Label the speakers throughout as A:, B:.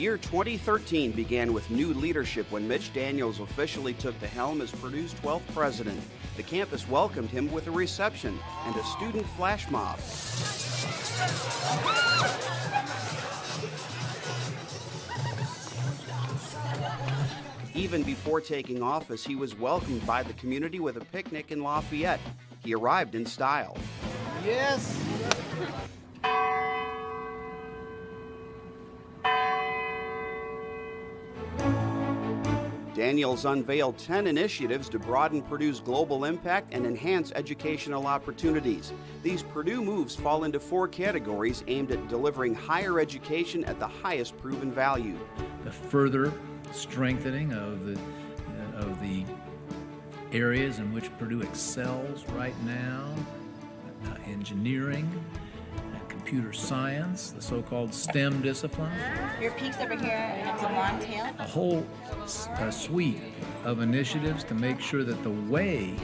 A: year 2013 began with new leadership when Mitch Daniels officially took the helm as Purdue's 12th president. The campus welcomed him with a reception and a student flash mob. Even before taking office, he was welcomed by the community with a picnic in Lafayette. He arrived in style.
B: Yes.
A: Daniels unveiled 10 initiatives to broaden Purdue's global impact and enhance educational opportunities. These Purdue moves fall into 4 categories aimed at delivering higher education at the highest proven value.
C: The further strengthening of the areas in which Purdue excels right now, engineering, computer science, the so-called STEM disciplines.
D: Your peaks over here, and it's a long tail.
C: A whole suite of initiatives to make sure that the way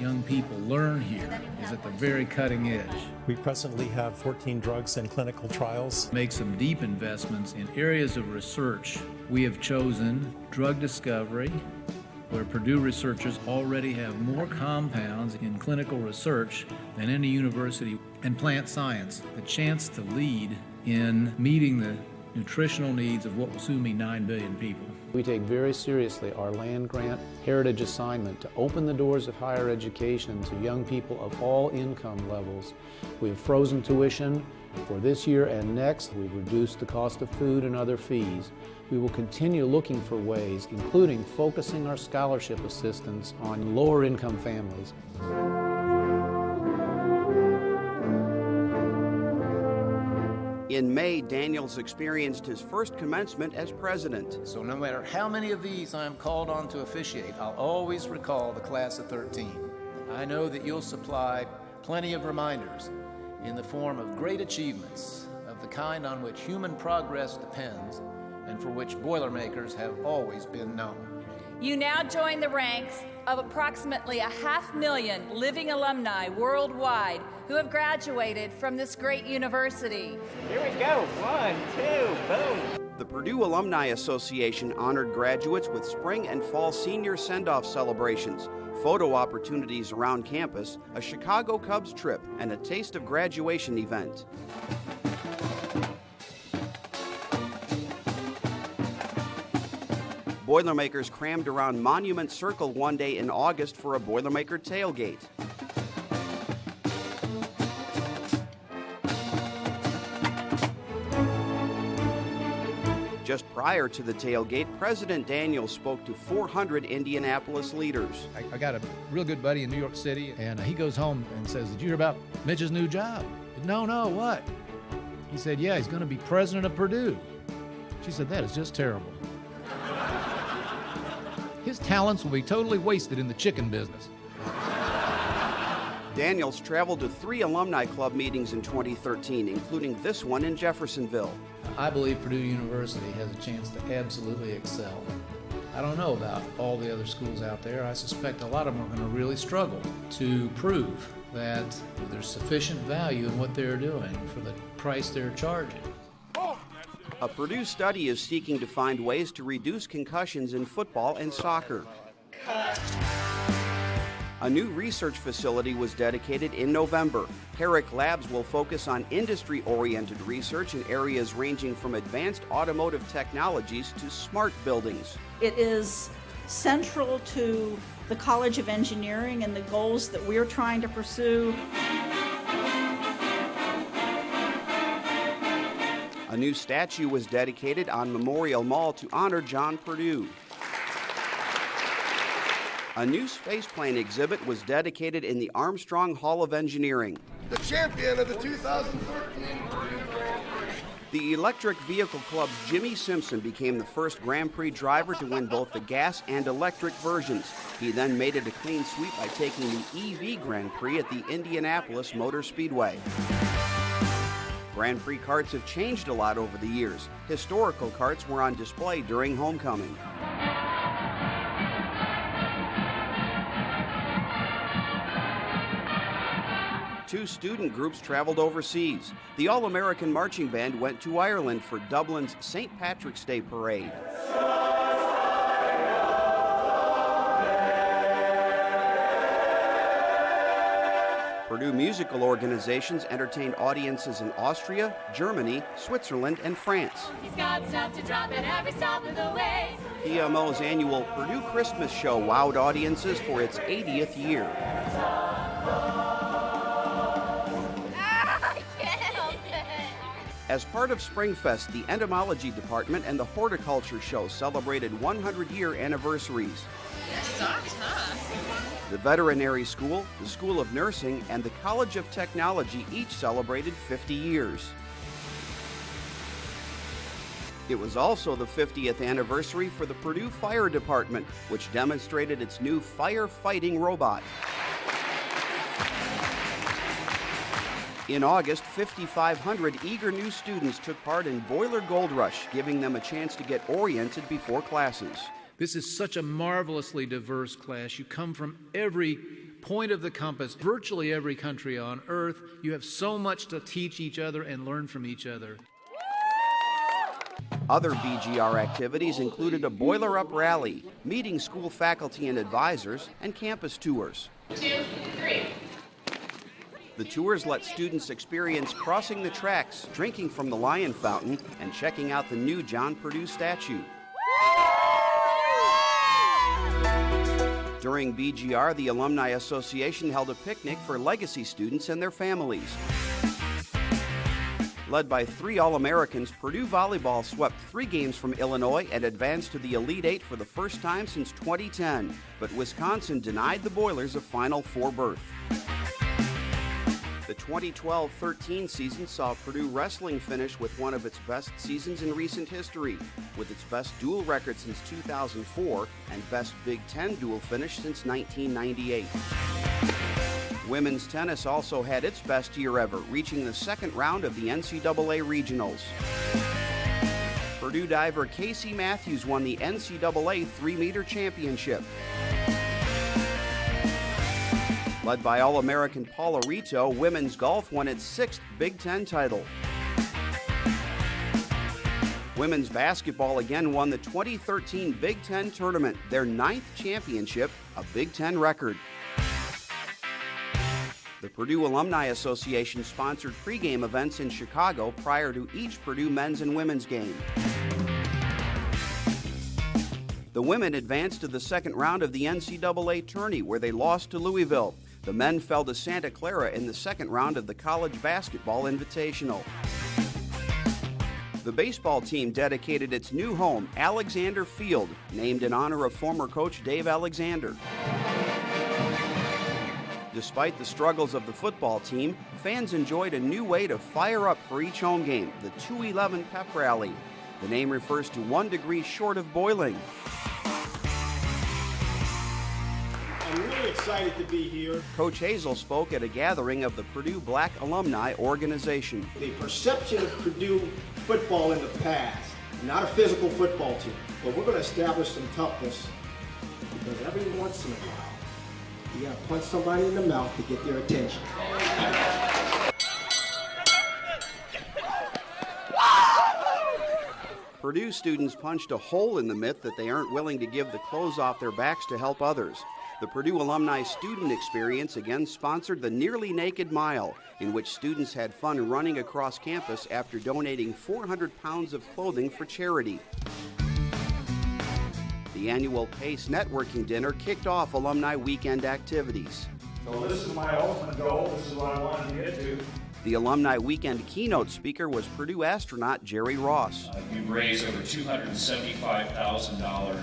C: young people learn here is at the very cutting edge.
E: We presently have 14 drugs in clinical trials.
C: Make some deep investments in areas of research. We have chosen drug discovery, where Purdue researchers already have more compounds in clinical research than any university, and plant science, the chance to lead in meeting the nutritional needs of what will soon be 9 billion people.
F: We take very seriously our land grant heritage assignment to open the doors of higher education to young people of all income levels. We have frozen tuition for this year and next. We've reduced the cost of food and other fees. We will continue looking for ways, including focusing our scholarship assistance on lower income families.
A: In May, Daniels experienced his first commencement as president.
B: So no matter how many of these I am called on to officiate, I'll always recall the class of 13. I know that you'll supply plenty of reminders in the form of great achievements of the kind on which human progress depends and for which Boilermakers have always been known.
G: You now join the ranks of approximately 500,000 living alumni worldwide who have graduated from this great university.
H: Here we go. 1, 2, boom.
A: The Purdue Alumni Association honored graduates with spring and fall senior send-off celebrations, photo opportunities around campus, a Chicago Cubs trip, and a taste of graduation event. Boilermakers crammed around Monument Circle one day in August for a Boilermaker tailgate. Just prior to the tailgate, President Daniels spoke to 400 Indianapolis leaders.
I: I got a real good buddy in New York City, and he goes home and says, "Did you hear about Mitch's new job?" "No, what?" He said, "Yeah, he's going to be president of Purdue." She said, "That is just terrible. His talents will be totally wasted in the chicken business."
A: Daniels traveled to 3 alumni club meetings in 2013, including this one in Jeffersonville.
F: I believe Purdue University has a chance to absolutely excel. I don't know about all the other schools out there. I suspect a lot of them are going to really struggle to prove that there's sufficient value in what they're doing for the price they're charging.
A: A Purdue study is seeking to find ways to reduce concussions in football and soccer. A new research facility was dedicated in November. Herrick Labs will focus on industry-oriented research in areas ranging from advanced automotive technologies to smart buildings.
J: It is central to the College of Engineering and the goals that we're trying to pursue.
A: A new statue was dedicated on Memorial Mall to honor John Purdue. A new spaceplane exhibit was dedicated in the Armstrong Hall of Engineering.
K: The champion of the 2013
A: The Electric Vehicle Club's Jimmy Simpson became the first Grand Prix driver to win both the gas and electric versions. He then made it a clean sweep by taking the EV Grand Prix at the Indianapolis Motor Speedway. Grand Prix karts have changed a lot over the years. Historical karts were on display during homecoming. 2 student groups traveled overseas. The All-American Marching Band went to Ireland for Dublin's St. Patrick's Day Parade. Purdue musical organizations entertained audiences in Austria, Germany, Switzerland, and France.
L: He's got stuff to drop at every stop of the way.
A: PMO's annual Purdue Christmas Show wowed audiences for its 80th year. As part of Springfest, the Entomology Department and the Horticulture Show celebrated 100-year anniversaries. The Veterinary School, the School of Nursing, and the College of Technology each celebrated 50 years. It was also the 50th anniversary for the Purdue Fire Department, which demonstrated its new firefighting robot. In August, 5,500 eager new students took part in Boiler Gold Rush, giving them a chance to get oriented before classes.
C: This is such a marvelously diverse class. You come from every point of the compass, virtually every country on earth. You have so much to teach each other and learn from each other.
A: Other BGR activities included a boiler-up rally, meeting school faculty and advisors, and campus tours.
L: 2, 3.
A: The tours let students experience crossing the tracks, drinking from the Lion Fountain, and checking out the new John Purdue statue. During BGR, the Alumni Association held a picnic for legacy students and their families. Led by 3 All-Americans, Purdue volleyball swept 3 games from Illinois and advanced to the Elite 8 for the first time since 2010. But Wisconsin denied the Boilers a Final Four berth. The 2012-13 season saw Purdue wrestling finish with one of its best seasons in recent history, with its best dual record since 2004 and best Big Ten dual finish since 1998. Women's tennis also had its best year ever, reaching the second round of the NCAA Regionals. Purdue diver Casey Matthews won the NCAA 3-meter championship. Led by All-American Paula Rito, women's golf won its 6th Big Ten title. Women's basketball again won the 2013 Big Ten tournament, their 9th championship, a Big Ten record. The Purdue Alumni Association sponsored pregame events in Chicago prior to each Purdue men's and women's game. The women advanced to the second round of the NCAA tourney, where they lost to Louisville. The men fell to Santa Clara in the second round of the College Basketball Invitational. The baseball team dedicated its new home, Alexander Field, named in honor of former coach Dave Alexander. Despite the struggles of the football team, fans enjoyed a new way to fire up for each home game, the 211 Pep Rally. The name refers to 1 degree short of boiling.
M: I'm really excited to be here.
A: Coach Hazel spoke at a gathering of the Purdue Black Alumni Organization.
M: The perception of Purdue football in the past, not a physical football team, but we're going to establish some toughness, because every once in a while, you got to punch somebody in the mouth to get their attention.
A: Purdue students punched a hole in the myth that they aren't willing to give the clothes off their backs to help others. The Purdue Alumni Student Experience again sponsored the Nearly Naked Mile, in which students had fun running across campus after donating 400 pounds of clothing for charity. The annual PACE networking dinner kicked off Alumni Weekend activities.
N: So this is my ultimate goal. This is what I wanted to get to.
A: The Alumni Weekend keynote speaker was Purdue astronaut Jerry Ross.
O: We've raised over $275,000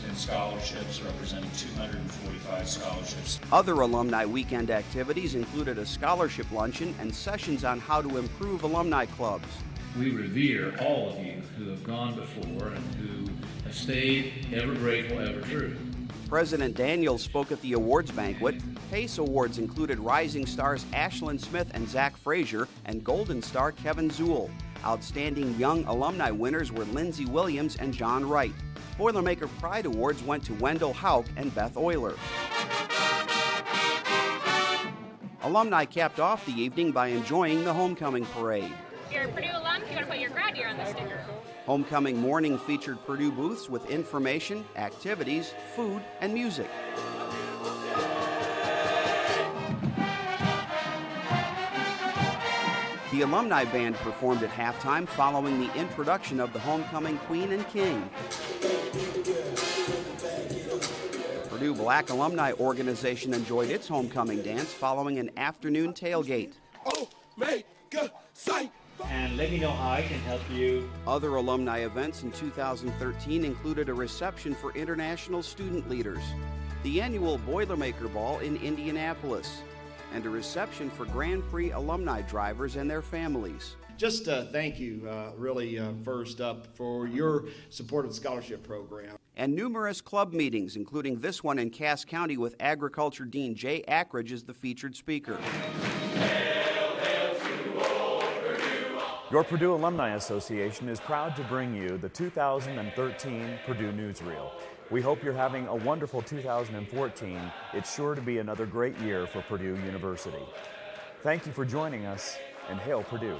O: in scholarships, representing 245 scholarships.
A: Other Alumni Weekend activities included a scholarship luncheon and sessions on how to improve alumni clubs.
C: We revere all of you who have gone before and who have stayed ever grateful, ever true.
A: President Daniels spoke at the awards banquet. PACE Awards included rising stars Ashlyn Smith and Zach Frazier and Golden Star Kevin Zuhl. Outstanding young alumni winners were Lindsey Williams and John Wright. Boilermaker Pride Awards went to Wendell Hauk and Beth Euler. Alumni capped off the evening by enjoying the homecoming parade.
L: If you're a Purdue alum, you gotta put your grad year on the sticker.
A: Homecoming morning featured Purdue booths with information, activities, food, and music. The Alumni Band performed at halftime following the introduction of the homecoming Queen and King. The Purdue Black Alumni Organization enjoyed its homecoming dance following an afternoon tailgate.
H: And let me know how I can help you.
A: Other alumni events in 2013 included a reception for international student leaders, the annual Boilermaker Ball in Indianapolis, and a reception for Grand Prix alumni drivers and their families.
M: Just thank you, really, first up, for your support of the scholarship program.
A: And numerous club meetings, including this one in Cass County with Agriculture Dean Jay Ackridge as the featured speaker.
P: Your Purdue Alumni Association is proud to bring you the 2013 Purdue Newsreel. We hope you're having a wonderful 2014. It's sure to be another great year for Purdue University. Thank you for joining us, and hail Purdue.